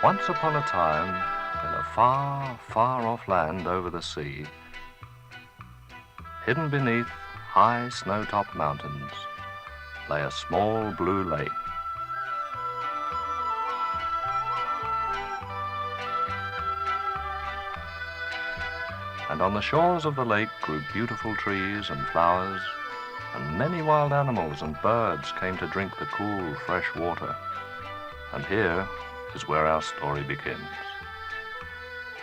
Once upon a time, in a far, far off land over the sea, hidden beneath high snow-topped mountains, lay a small blue lake. And on the shores of the lake grew beautiful trees and flowers, and many wild animals and birds came to drink the cool, fresh water. And here is where our story begins.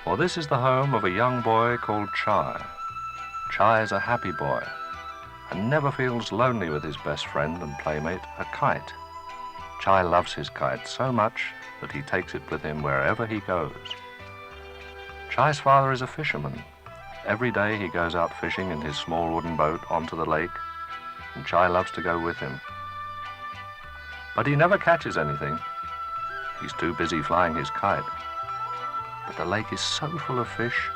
For this is the home of a young boy called Chy. Chy is a happy boy and never feels lonely with his best friend and playmate, a kite. Chy loves his kite so much that he takes it with him wherever he goes. Chy's father is a fisherman. Every day he goes out fishing in his small wooden boat onto the lake, and Chy loves to go with him. But he never catches anything. He's too busy flying his kite. But the lake is so full of fish,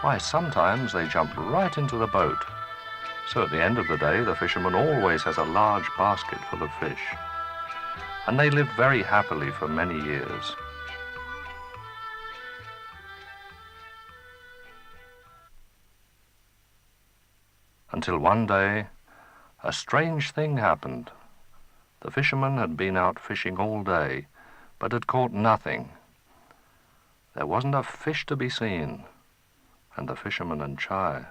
why, sometimes they jump right into the boat. So at the end of the day, the fisherman always has a large basket full of fish. And they live very happily for many years. Until one day, a strange thing happened. The fisherman had been out fishing all day, but had caught nothing. There wasn't a fish to be seen, and the fisherman and Chy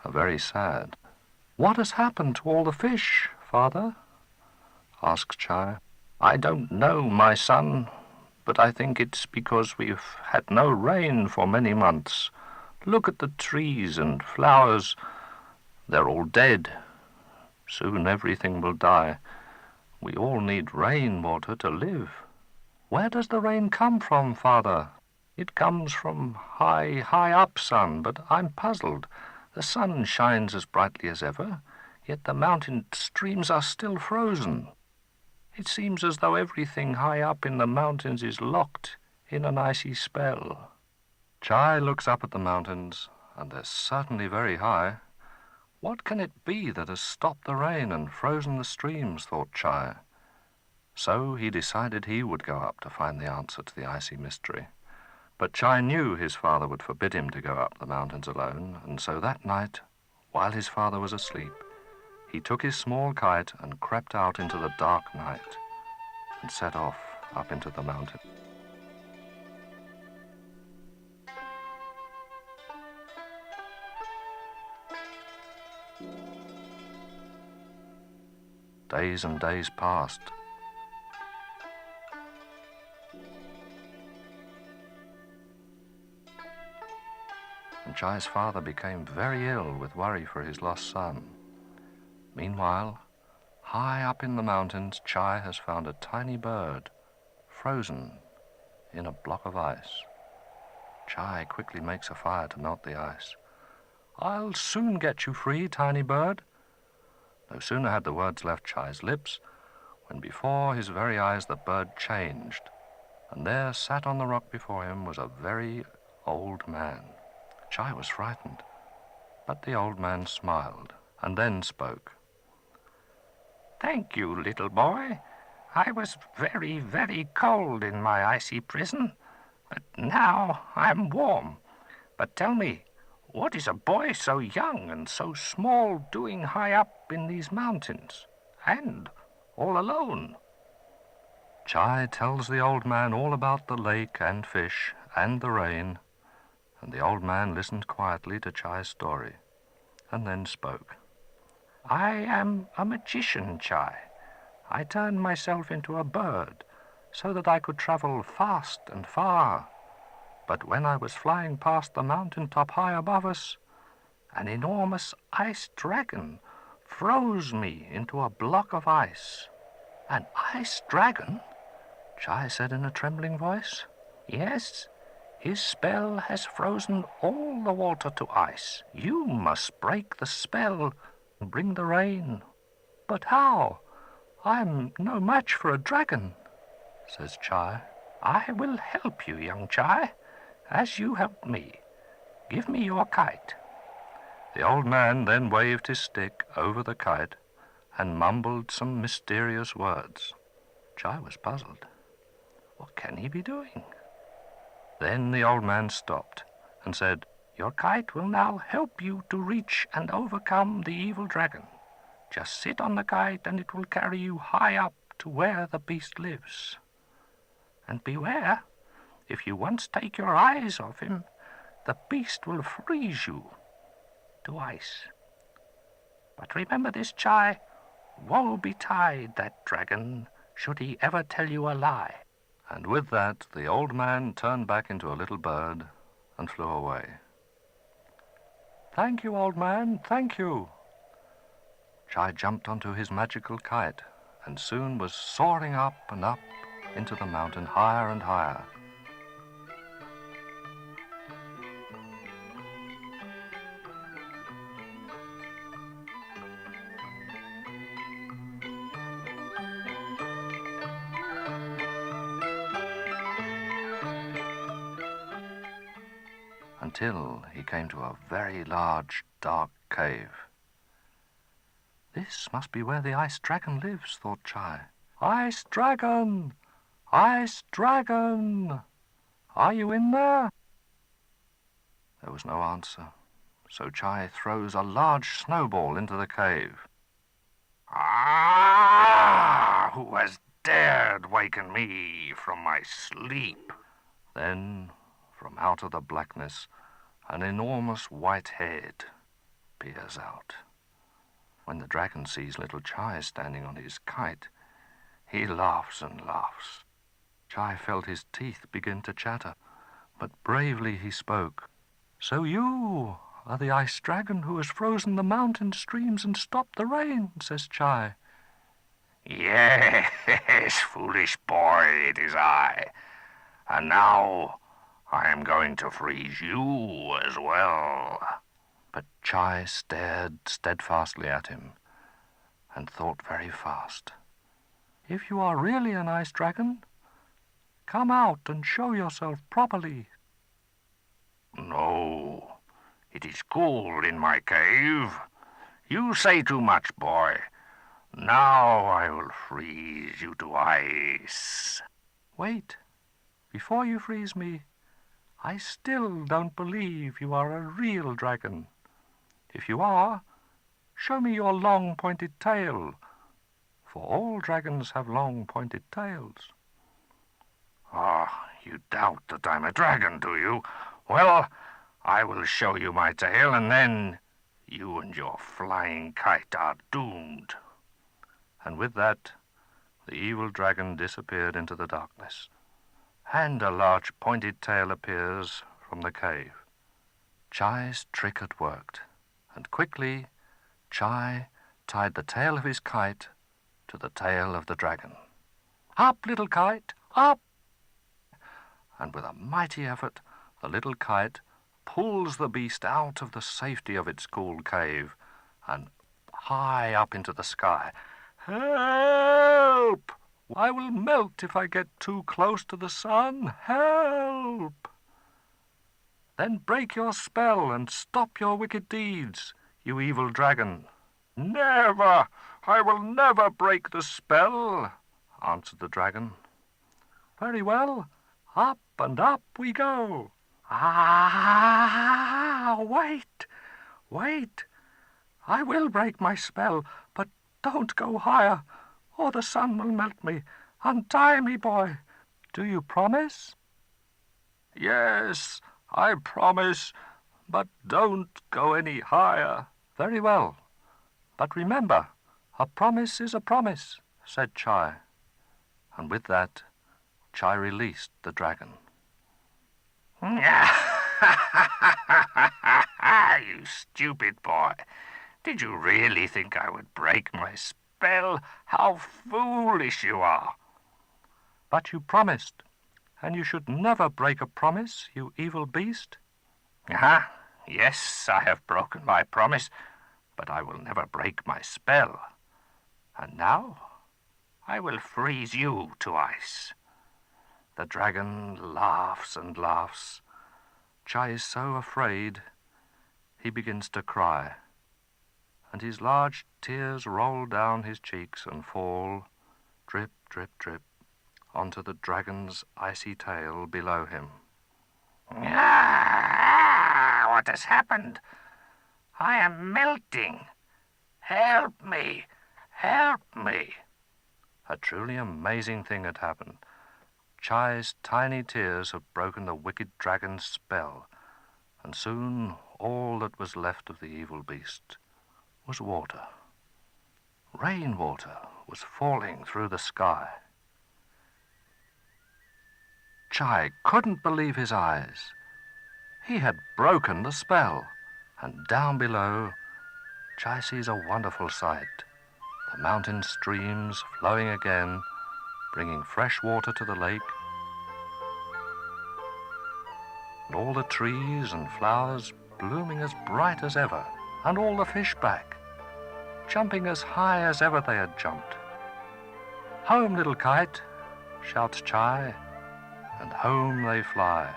are very sad. "What has happened to all the fish, Father?" asked Chy. "I don't know, my son, but I think it's because we've had no rain for many months. Look at the trees and flowers. They're all dead. Soon everything will die. We all need rainwater to live." "Where does the rain come from, Father?" "It comes from high, high up, son, but I'm puzzled. The sun shines as brightly as ever, yet the mountain streams are still frozen. It seems as though everything high up in the mountains is locked in an icy spell." Chy looks up at the mountains, and they're certainly very high. What can it be that has stopped the rain and frozen the streams, thought Chy. So he decided he would go up to find the answer to the icy mystery. But Chy knew his father would forbid him to go up the mountains alone, and so that night, while his father was asleep, he took his small kite and crept out into the dark night and set off up into the mountain. Days and days passed. And Chy's father became very ill with worry for his lost son. Meanwhile, high up in the mountains, Chy has found a tiny bird, frozen in a block of ice. Chy quickly makes a fire to melt the ice. "I'll soon get you free, tiny bird." No sooner had the words left Chy's lips, when before his very eyes the bird changed, and there sat on the rock before him was a very old man. Chy was frightened, but the old man smiled and then spoke. "Thank you, little boy. I was very, very cold in my icy prison, but now I'm warm. But tell me, what is a boy so young and so small doing high up in these mountains, and all alone?" Chy tells the old man all about the lake and fish and the rain, and the old man listened quietly to Chy's story, and then spoke. "I am a magician, Chy. I turned myself into a bird so that I could travel fast and far. But when I was flying past the mountain top high above us, an enormous ice dragon froze me into a block of ice." "An ice dragon?" Chy said in a trembling voice. "Yes. His spell has frozen all the water to ice. You must break the spell and bring the rain." "But how? I'm no match for a dragon," says Chy. "I will help you, young Chy, as you helped me. Give me your kite." The old man then waved his stick over the kite and mumbled some mysterious words. Chy was puzzled. What can he be doing? Then the old man stopped and said, "Your kite will now help you to reach and overcome the evil dragon. Just sit on the kite and it will carry you high up to where the beast lives. And beware, if you once take your eyes off him, the beast will freeze you to ice. But remember this, Chy, woe betide that dragon, should he ever tell you a lie." And with that, the old man turned back into a little bird and flew away. "Thank you, old man, thank you." Chy jumped onto his magical kite and soon was soaring up and up into the mountain, higher and higher. Until he came to a very large, dark cave. This must be where the ice dragon lives, thought Chy. "Ice dragon! Ice dragon! Are you in there?" There was no answer, so Chy throws a large snowball into the cave. "Ah! Who has dared waken me from my sleep?" Then, from out of the blackness, an enormous white head peers out. When the dragon sees little Chy standing on his kite, he laughs and laughs. Chy felt his teeth begin to chatter, but bravely he spoke. "So you are the ice dragon who has frozen the mountain streams and stopped the rain," says Chy. "Yes, foolish boy, it is I. And now I am going to freeze you as well." But Chy stared steadfastly at him and thought very fast. "If you are really an ice dragon, come out and show yourself properly." "No, it is cool in my cave. You say too much, boy. Now I will freeze you to ice." "Wait. Before you freeze me, I still don't believe you are a real dragon. If you are, show me your long pointed tail, for all dragons have long pointed tails." "Ah, you doubt that I'm a dragon, do you? Well, I will show you my tail, and then you and your flying kite are doomed." And with that, the evil dragon disappeared into the darkness, and a large pointed tail appears from the cave. Chy's trick had worked, and quickly Chy tied the tail of his kite to the tail of the dragon. "Up, little kite, up!" And with a mighty effort, the little kite pulls the beast out of the safety of its cool cave and high up into the sky. "Help! I will melt if I get too close to the sun. Help! Then break your spell and stop your wicked deeds, you evil dragon." "Never! I will never break the spell," answered the dragon. "Very well. Up and up we go." "Ah! Wait! Wait! I will break my spell, but don't go higher, or the sun will melt me. Untie me, boy. Do you promise?" "Yes, I promise, but don't go any higher." "Very well. But remember, a promise is a promise," said Chy. And with that, Chy released the dragon. "You stupid boy. Did you really think I would break my spell? How foolish you are." "But you promised, and you should never break a promise, you evil beast." Yes, I have broken my promise, but I will never break my spell. And now I will freeze you to ice." The dragon laughs and laughs. Chy is so afraid, he begins to cry, and his large tears roll down his cheeks and fall, drip, drip, drip, onto the dragon's icy tail below him. Ah, what has happened? I am melting. Help me! Help me! A truly amazing thing had happened. Chy's tiny tears had broken the wicked dragon's spell, and soon all that was left of the evil beast was water. Rainwater was falling through the sky. Chy couldn't believe his eyes. He had broken the spell, and down below, Chy sees a wonderful sight. The mountain streams flowing again, bringing fresh water to the lake, and all the trees and flowers blooming as bright as ever, and all the fish back, jumping as high as ever they had jumped. "Home, little kite," shouts Chy, and home they fly.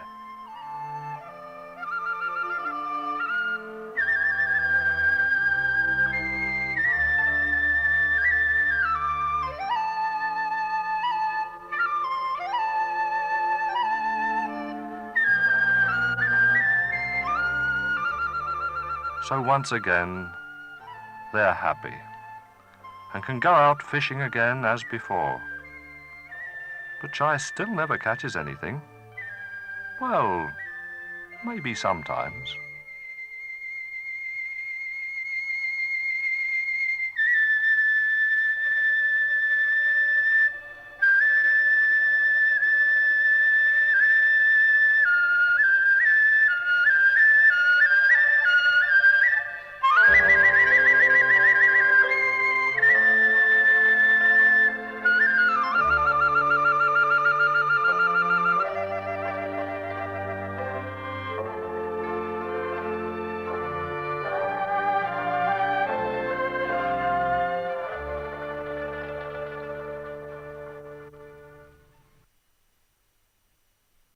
So once again, they're happy and can go out fishing again as before. But Chy still never catches anything. Well, maybe sometimes.